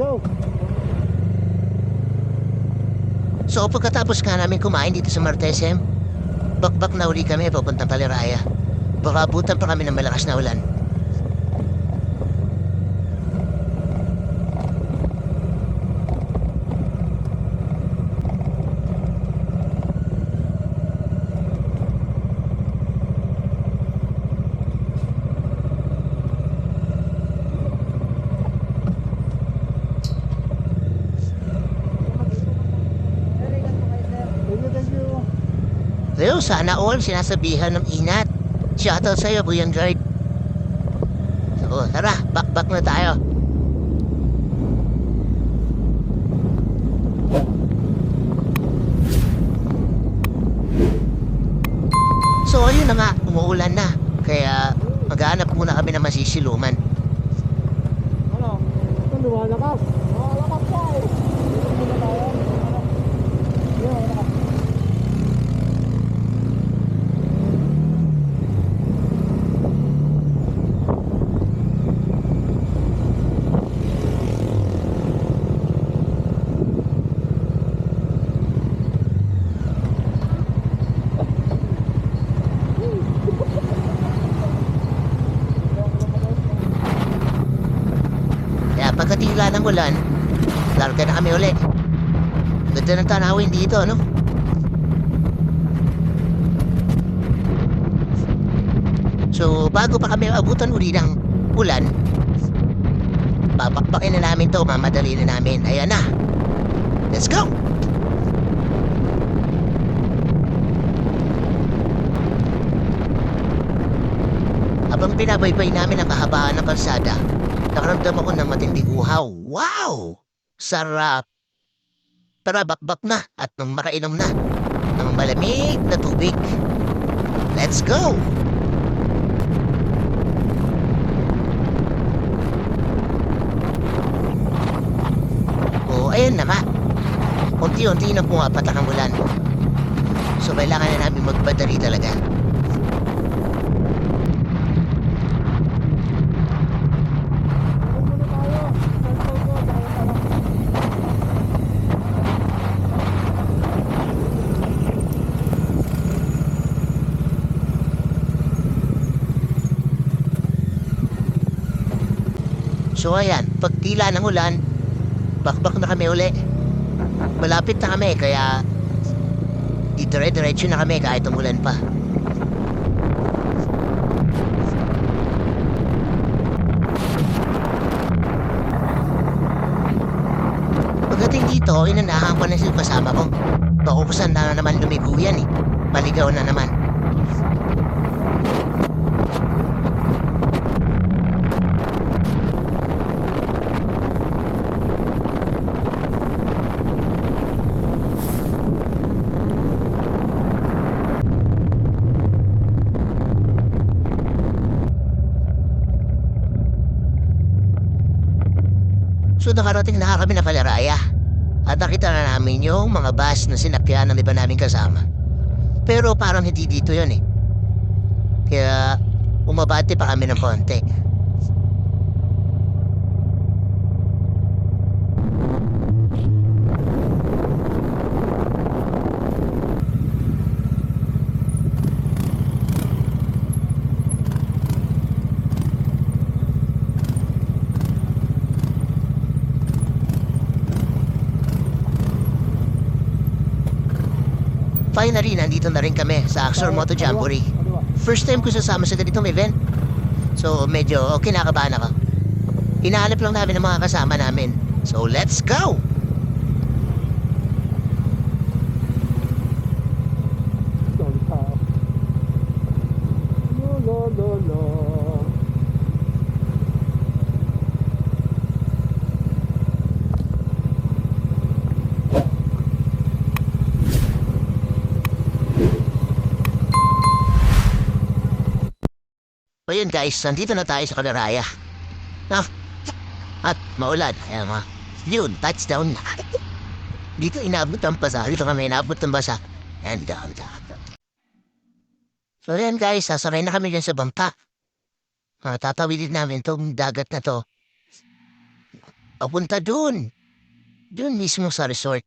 go. So pagkatapos nga namin kumain dito sa Martesem, bakbak na uli kami papuntang Paleraya. Baka abutan pa kami ng malakas na ulan. Thank you. Pero sana all sinasabihan ng ingat. Shoutout sa'yo, Buyang Guard. So tara, bakbak na tayo. So ayun na nga, umuulan na. Kaya maghanap muna kami ng masisiluman. Ano? Ito lumalakas. Lumalakas pa eh. Dito muna tayo. Yun, lakas. Kaya pagkatila ng ulan, larga na kami ulit. Ganda ng tanawin dito, no? So, bago pa kami abutan uli ng ulan, babakbakin na namin to, mamadali na namin. Ayan na. Let's go! Habang pinabaybay namin ang kahabaan ng kalsada, nakaramdam ako ng matinding uhaw. Wow! Sarap! Tara, bakbak na at nang makainom na ng malamig na tubig. Let's go! Oh, ayun na nga. Unti-unti na pumapatak ang ulan. So, kailangan na namin magpadali talaga. Dito muna tayo. Cellphone ko, baka yung ano. So, ayan. Pag tila ng ulan, bakbak na kami uli. Malapit na kami, kaya dire-diretso na kami kahit umulan pa. Pagdating dito, inanahan ko na sila kasama ko. Bako kung saan na naman lumigo yan eh. Maligaw na naman. So nakarating na kami na Paleraya. At nakita na namin yung mga bus na sinakyan ng iba naming kasama. Pero parang hindi dito yun eh. Kaya umabati pa kami ng konti. Finally, nandito na rin kami sa Axor Moto Jamboree. Kaliwa. First time ko sasama sa ganitong event. So, medyo kinakabahan ako. Hinahanap lang namin ang mga kasama namin. So, let's go! Dami tao. Lo. So yun guys, nandito na tayo sa Paleraya. Ah, at maulan. Ayan nga. Yun, touchdown na. Dito inaabot ang basa. Dito kami inaabot ang basa. And down. So yan guys, sasaray na kami dyan sa bangka. Tatawidin namin tong dagat na to. papunta dun. Dun mismo sa resort.